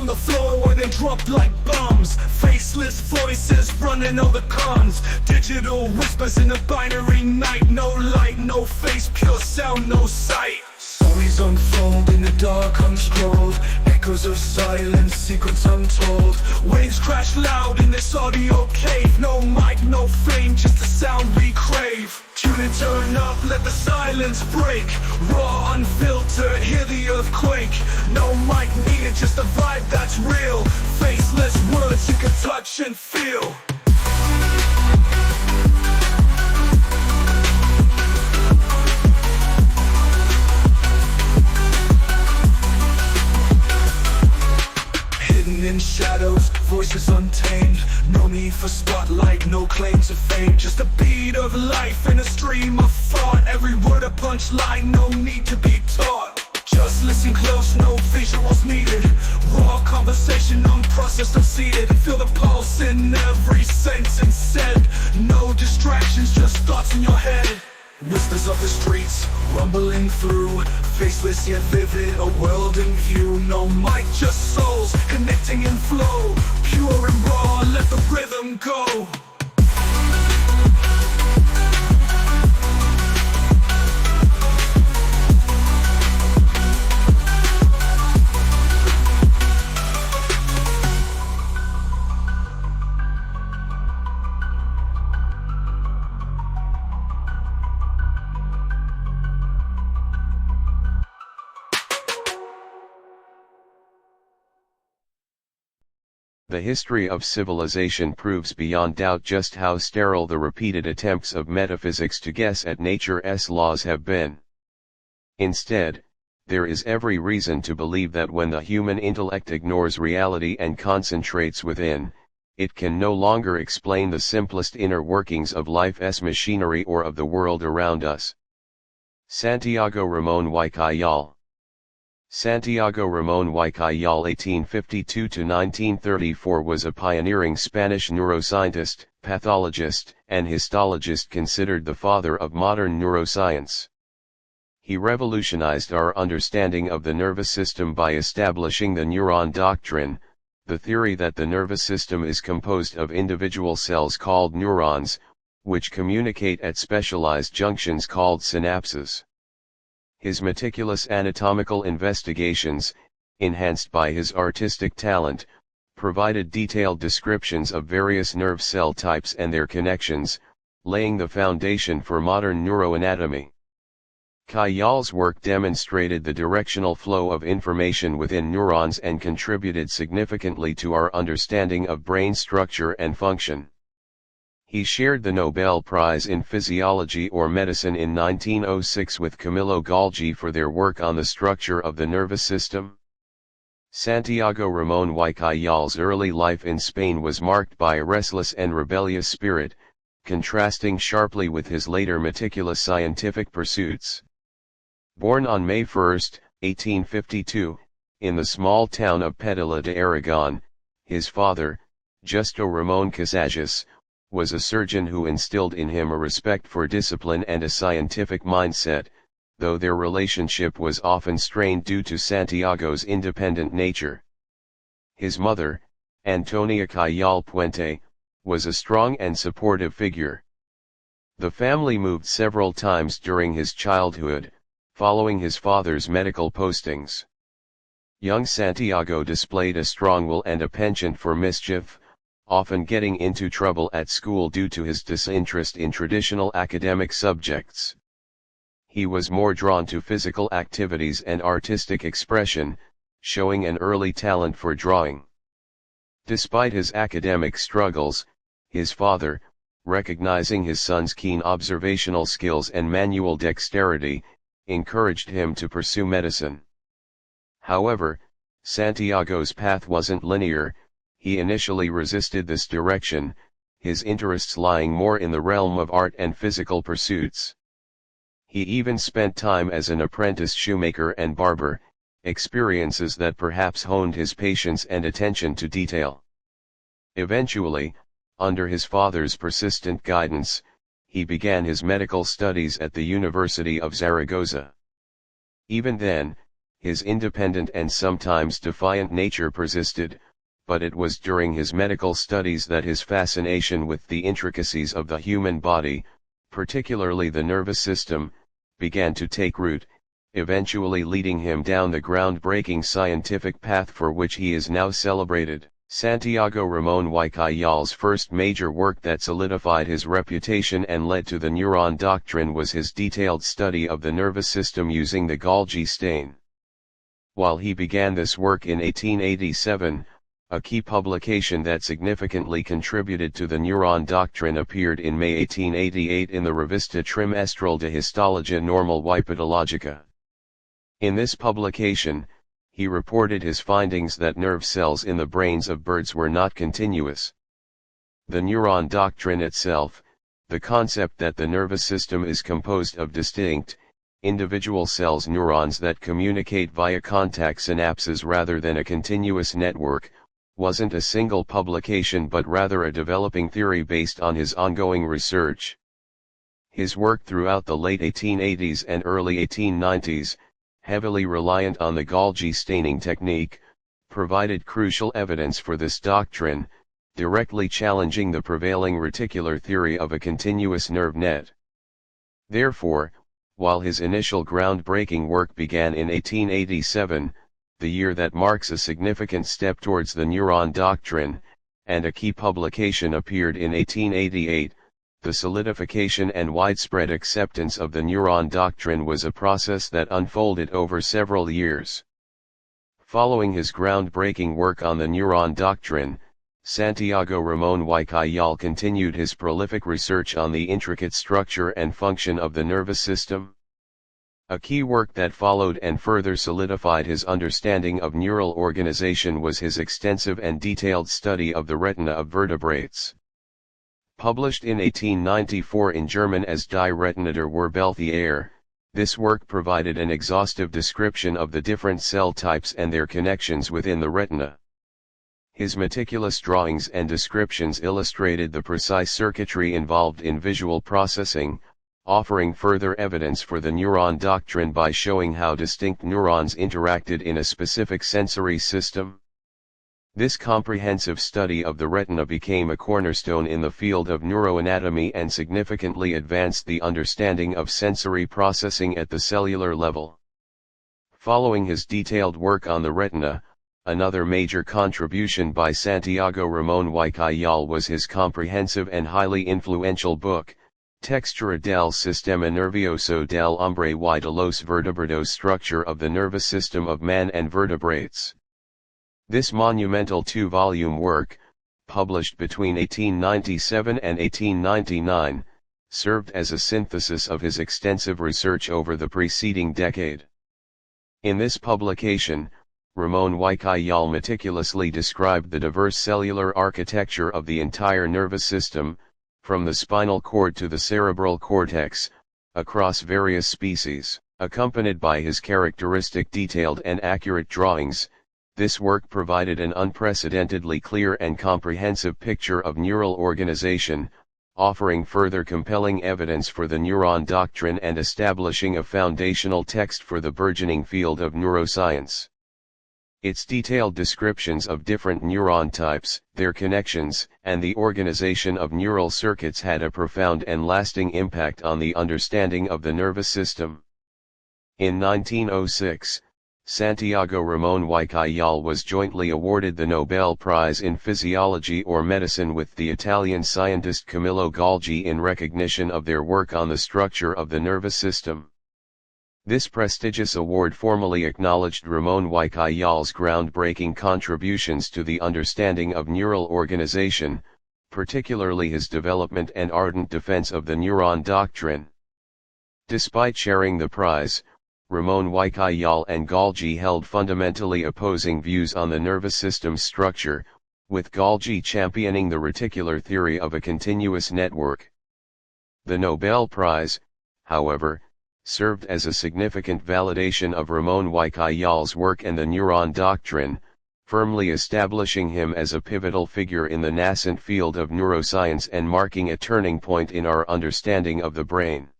the floor where they drop like bombs. Faceless voices running all the cons. Digital whispers in the binary night. No light, no face, pure sound, no sight. Stories unfold in the dark unscrolled. Echoes of silence, secrets untold. Waves crash loud in this audio cave. No mic, no fame, just the sound we crave. Tune and turn up, let the silence break. Raw, unfiltered, hear the earthquake. No mic needed, just a vibe that's real. Faceless words you can touch and feel. In shadows, voices untamed. No need for spotlight, no claim to fame. Just a beat of life in a stream of thought. Every word a punchline, no need to be taught. Just listen close, no visuals needed. Raw conversation, unprocessed, unseated. Feel the pulse in every sentence said. No distractions, just thoughts in your head. Whispers of the streets, rumbling through. Faceless yet vivid, a world in view. No mic, just souls, connecting in flow. Pure and raw, let the rhythm go. The history of civilization proves beyond doubt just how sterile the repeated attempts of metaphysics to guess at nature's laws have been. Instead, there is every reason to believe that when the human intellect ignores reality and concentrates within, it can no longer explain the simplest inner workings of life's machinery or of the world around us. Santiago Ramón y Cajal. Santiago Ramón y Cajal (1852–1934) was a pioneering Spanish neuroscientist, pathologist, and histologist considered the father of modern neuroscience. He revolutionized our understanding of the nervous system by establishing the neuron doctrine, the theory that the nervous system is composed of individual cells called neurons, which communicate at specialized junctions called synapses. His meticulous anatomical investigations, enhanced by his artistic talent, provided detailed descriptions of various nerve cell types and their connections, laying the foundation for modern neuroanatomy. Cajal's work demonstrated the directional flow of information within neurons and contributed significantly to our understanding of brain structure and function. He shared the Nobel Prize in Physiology or Medicine in 1906 with Camillo Golgi for their work on the structure of the nervous system. Santiago Ramón y Cajal's early life in Spain was marked by a restless and rebellious spirit, contrasting sharply with his later meticulous scientific pursuits. Born on May 1, 1852, in the small town of Pedala de Aragon, his father, Justo Ramón Casages, was a surgeon who instilled in him a respect for discipline and a scientific mindset, though their relationship was often strained due to Santiago's independent nature. His mother, Antonia Cajal Puente, was a strong and supportive figure. The family moved several times during his childhood, following his father's medical postings. Young Santiago displayed a strong will and a penchant for mischief, often getting into trouble at school due to his disinterest in traditional academic subjects. He was more drawn to physical activities and artistic expression, showing an early talent for drawing. Despite his academic struggles, his father, recognizing his son's keen observational skills and manual dexterity, encouraged him to pursue medicine. However, Santiago's path wasn't linear. He initially resisted this direction, his interests lying more in the realm of art and physical pursuits. He even spent time as an apprentice shoemaker and barber, experiences that perhaps honed his patience and attention to detail. Eventually, under his father's persistent guidance, he began his medical studies at the University of Zaragoza. Even then, his independent and sometimes defiant nature persisted, but it was during his medical studies that his fascination with the intricacies of the human body, particularly the nervous system, began to take root, eventually leading him down the groundbreaking scientific path for which he is now celebrated. Santiago Ramón y Cajal's first major work that solidified his reputation and led to the neuron doctrine was his detailed study of the nervous system using the Golgi stain. While he began this work in 1887, a key publication that significantly contributed to the neuron doctrine appeared in May 1888 in the Revista Trimestral de Histologia Normal y Patologica. In this publication, he reported his findings that nerve cells in the brains of birds were not continuous. The neuron doctrine itself, the concept that the nervous system is composed of distinct, individual cells, neurons that communicate via contact synapses rather than a continuous network, wasn't a single publication but rather a developing theory based on his ongoing research. His work throughout the late 1880s and early 1890s, heavily reliant on the Golgi staining technique, provided crucial evidence for this doctrine, directly challenging the prevailing reticular theory of a continuous nerve net. Therefore, while his initial groundbreaking work began in 1887, the year that marks a significant step towards the neuron doctrine, and a key publication appeared in 1888, the solidification and widespread acceptance of the neuron doctrine was a process that unfolded over several years. Following his groundbreaking work on the neuron doctrine, Santiago Ramón y Cajal continued his prolific research on the intricate structure and function of the nervous system. A key work that followed and further solidified his understanding of neural organization was his extensive and detailed study of the retina of vertebrates. Published in 1894 in German as Die Retina der Wirbeltiere, this work provided an exhaustive description of the different cell types and their connections within the retina. His meticulous drawings and descriptions illustrated the precise circuitry involved in visual processing, offering further evidence for the neuron doctrine by showing how distinct neurons interacted in a specific sensory system. This comprehensive study of the retina became a cornerstone in the field of neuroanatomy and significantly advanced the understanding of sensory processing at the cellular level. Following his detailed work on the retina, another major contribution by Santiago Ramón y Cajal was his comprehensive and highly influential book, Textura del Sistema Nervioso del Hombre y de los Vertebrados, Structure of the Nervous System of Man and Vertebrates. This monumental two-volume work, published between 1897 and 1899, served as a synthesis of his extensive research over the preceding decade. In this publication, Ramón y Cajal meticulously described the diverse cellular architecture of the entire nervous system, from the spinal cord to the cerebral cortex, across various species. Accompanied by his characteristic detailed and accurate drawings, this work provided an unprecedentedly clear and comprehensive picture of neural organization, offering further compelling evidence for the neuron doctrine and establishing a foundational text for the burgeoning field of neuroscience. Its detailed descriptions of different neuron types, their connections, and the organization of neural circuits had a profound and lasting impact on the understanding of the nervous system. In 1906, Santiago Ramón y Cajal was jointly awarded the Nobel Prize in Physiology or Medicine with the Italian scientist Camillo Golgi in recognition of their work on the structure of the nervous system. This prestigious award formally acknowledged Ramón y Cajal's groundbreaking contributions to the understanding of neural organization, particularly his development and ardent defense of the neuron doctrine. Despite sharing the prize, Ramón y Cajal and Golgi held fundamentally opposing views on the nervous system's structure, with Golgi championing the reticular theory of a continuous network. The Nobel Prize, however, served as a significant validation of Ramón y Cajal's work and the neuron doctrine, firmly establishing him as a pivotal figure in the nascent field of neuroscience and marking a turning point in our understanding of the brain.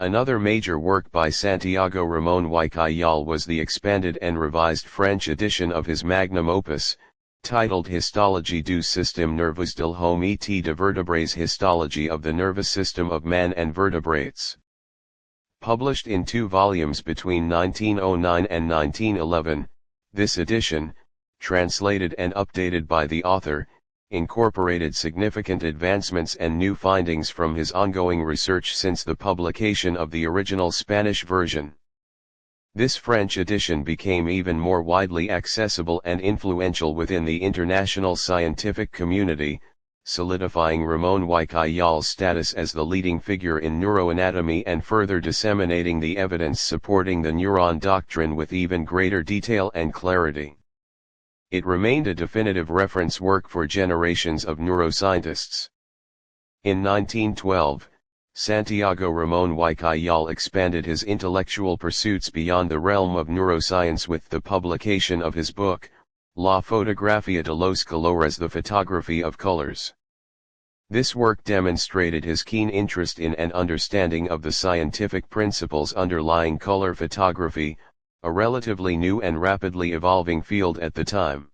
Another major work by Santiago Ramón y Cajal was the expanded and revised French edition of his magnum opus, titled Histologie du système nerveux de l'homme et de vertébrés, Histology of the Nervous System of Man and Vertebrates. Published in 2 volumes between 1909 and 1911, this edition, translated and updated by the author, incorporated significant advancements and new findings from his ongoing research since the publication of the original Spanish version. This French edition became even more widely accessible and influential within the international scientific community, solidifying Ramón y Cajal's status as the leading figure in neuroanatomy and further disseminating the evidence supporting the neuron doctrine with even greater detail and clarity. It remained a definitive reference work for generations of neuroscientists. In 1912, Santiago Ramón y Cajal expanded his intellectual pursuits beyond the realm of neuroscience with the publication of his book, La Fotografía de los Colores, The Photography of Colors. This work demonstrated his keen interest in and understanding of the scientific principles underlying color photography, a relatively new and rapidly evolving field at the time.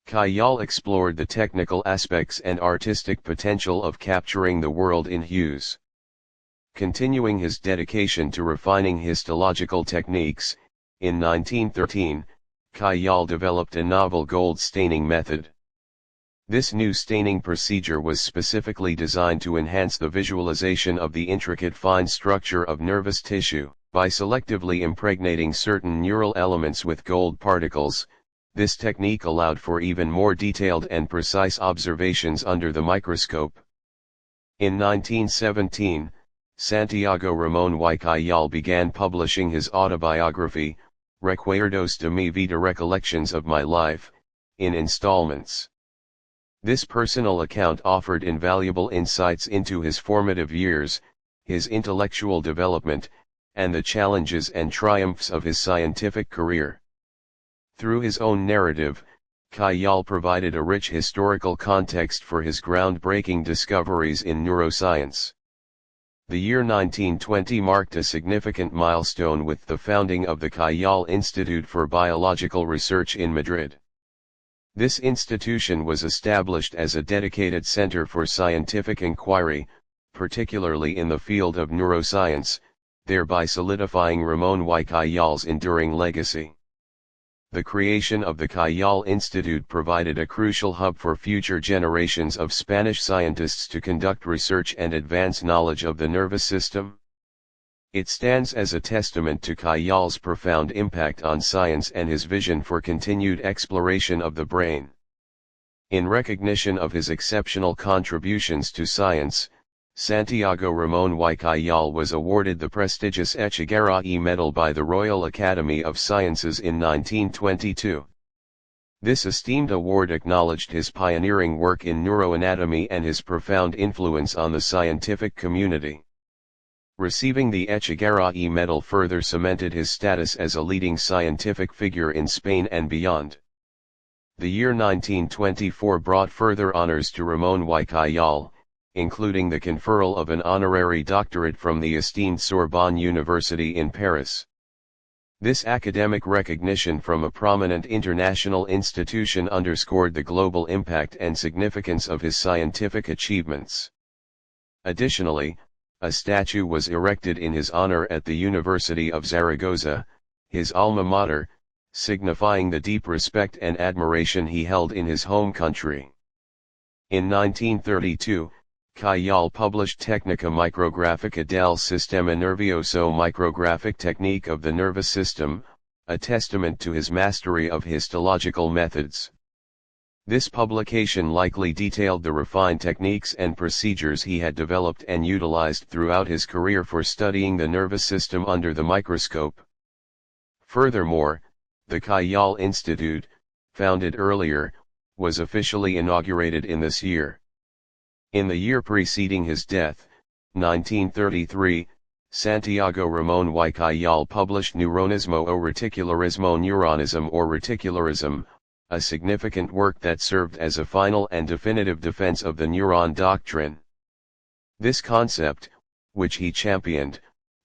Cajal explored the technical aspects and artistic potential of capturing the world in hues. Continuing his dedication to refining histological techniques, in 1913, Cajal developed a novel gold staining method. This new staining procedure was specifically designed to enhance the visualization of the intricate fine structure of nervous tissue. By selectively impregnating certain neural elements with gold particles, this technique allowed for even more detailed and precise observations under the microscope. In 1917, Santiago Ramón y Cajal began publishing his autobiography, Recuerdos de mi vida, Recollections of My Life, in installments. This personal account offered invaluable insights into his formative years, his intellectual development, and the challenges and triumphs of his scientific career. Through his own narrative, Cajal provided a rich historical context for his groundbreaking discoveries in neuroscience. The year 1920 marked a significant milestone with the founding of the Cajal Institute for Biological Research in Madrid. This institution was established as a dedicated center for scientific inquiry, particularly in the field of neuroscience, thereby solidifying Ramón y Cajal's enduring legacy. The creation of the Cajal Institute provided a crucial hub for future generations of Spanish scientists to conduct research and advance knowledge of the nervous system. It stands as a testament to Cajal's profound impact on science and his vision for continued exploration of the brain. In recognition of his exceptional contributions to science, Santiago Ramón y Cajal was awarded the prestigious Echegaray Medal by the Royal Academy of Sciences in 1922. This esteemed award acknowledged his pioneering work in neuroanatomy and his profound influence on the scientific community. Receiving the Echegaray Medal further cemented his status as a leading scientific figure in Spain and beyond. The year 1924 brought further honors to Ramón y Cajal, including the conferral of an honorary doctorate from the esteemed Sorbonne University in Paris. This academic recognition from a prominent international institution underscored the global impact and significance of his scientific achievements. Additionally, a statue was erected in his honor at the University of Zaragoza, his alma mater, signifying the deep respect and admiration he held in his home country. In 1932, Cajal published Técnica micrográfica del sistema nervioso, micrographic technique of the nervous system, a testament to his mastery of histological methods. This publication likely detailed the refined techniques and procedures he had developed and utilized throughout his career for studying the nervous system under the microscope. Furthermore, the Cajal Institute, founded earlier, was officially inaugurated in this year. In the year preceding his death, 1933, Santiago Ramón y Cajal published Neuronismo o Reticularismo, Neuronism or Reticularism, a significant work that served as a final and definitive defense of the neuron doctrine. This concept, which he championed,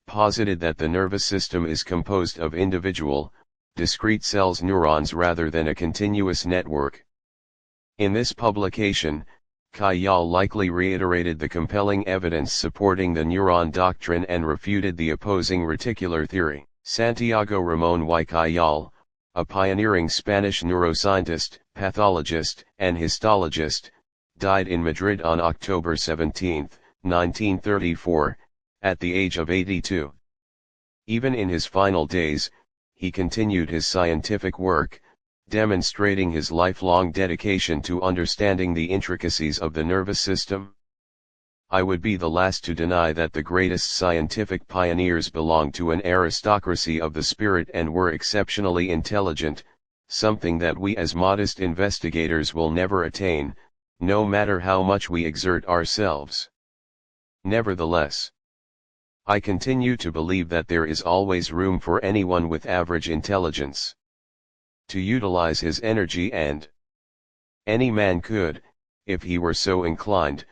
posited that the nervous system is composed of individual, discrete cells neurons rather than a continuous network. In this publication, Kayal likely reiterated the compelling evidence supporting the neuron doctrine and refuted the opposing reticular theory. Santiago Ramón y Cayal, a pioneering Spanish neuroscientist, pathologist, and histologist, died in Madrid on October 17, 1934, at the age of 82. Even in his final days, he continued his scientific work, demonstrating his lifelong dedication to understanding the intricacies of the nervous system. I would be the last to deny that the greatest scientific pioneers belonged to an aristocracy of the spirit and were exceptionally intelligent, something that we as modest investigators will never attain, no matter how much we exert ourselves. Nevertheless, I continue to believe that there is always room for anyone with average intelligence to utilize his energy, and any man could, if he were so inclined,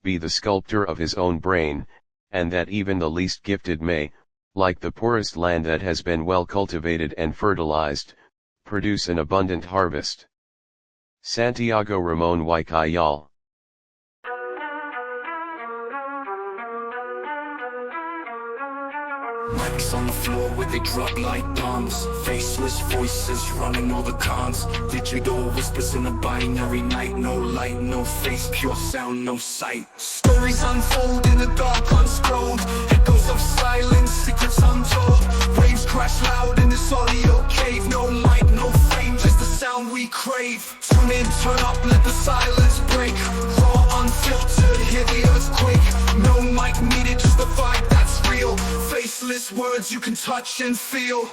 be the sculptor of his own brain, and that even the least gifted may, like the poorest land that has been well cultivated and fertilized, produce an abundant harvest. Santiago Ramón y Cayal. Mics on the floor where they drop like bombs. Faceless voices running all the cons. Digital whispers in a binary night. No light, no face, pure sound, no sight. Stories unfold in the dark unscrolled. Echoes of silence, secrets untold. Waves crash loud in this audio cave. No light, no fame, just the sound we crave. Tune in, turn up, let the silence break. Raw, unfiltered, hear the earthquake. No mic needed, just the vibe that's real. Faceless words you can touch and feel.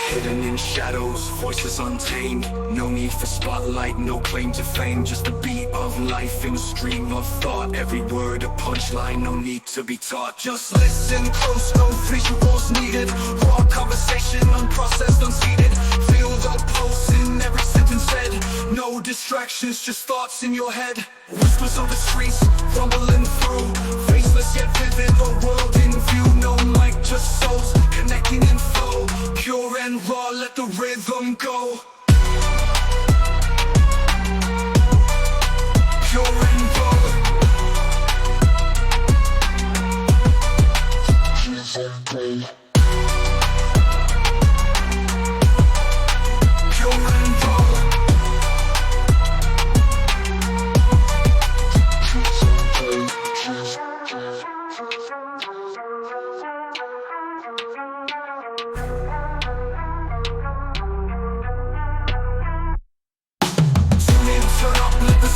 Hidden in shadows, voices untamed. No need for spotlight, no claim to fame. Just the beat of life in a stream of thought. Every word a punchline, no need to be taught. Just listen close, no visuals needed. Raw conversation, unprocessed, unseated. Feel the pulse in every sentence said. No distractions, just thoughts in your head. Whispers of the streets, rumbling through. Faceless yet vivid, a world in view. No mic, just souls, connecting in flow. Pure and raw, let the rhythm go. Pure and raw. Pure and raw.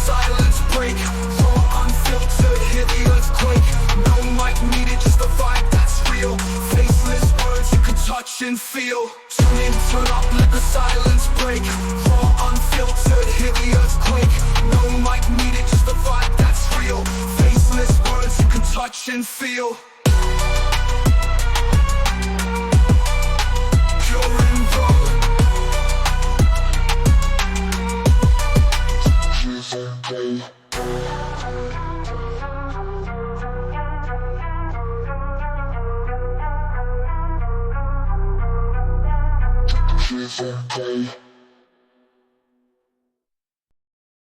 Silence break, raw, unfiltered, hear the earthquake. No mic needed, just the vibe that's real. Faceless words you can touch and feel. Tune in, turn up, let the silence break. Raw, unfiltered, hear the earthquake. No mic needed, just the vibe that's real. Faceless words you can touch and feel. Pure and raw. Okay.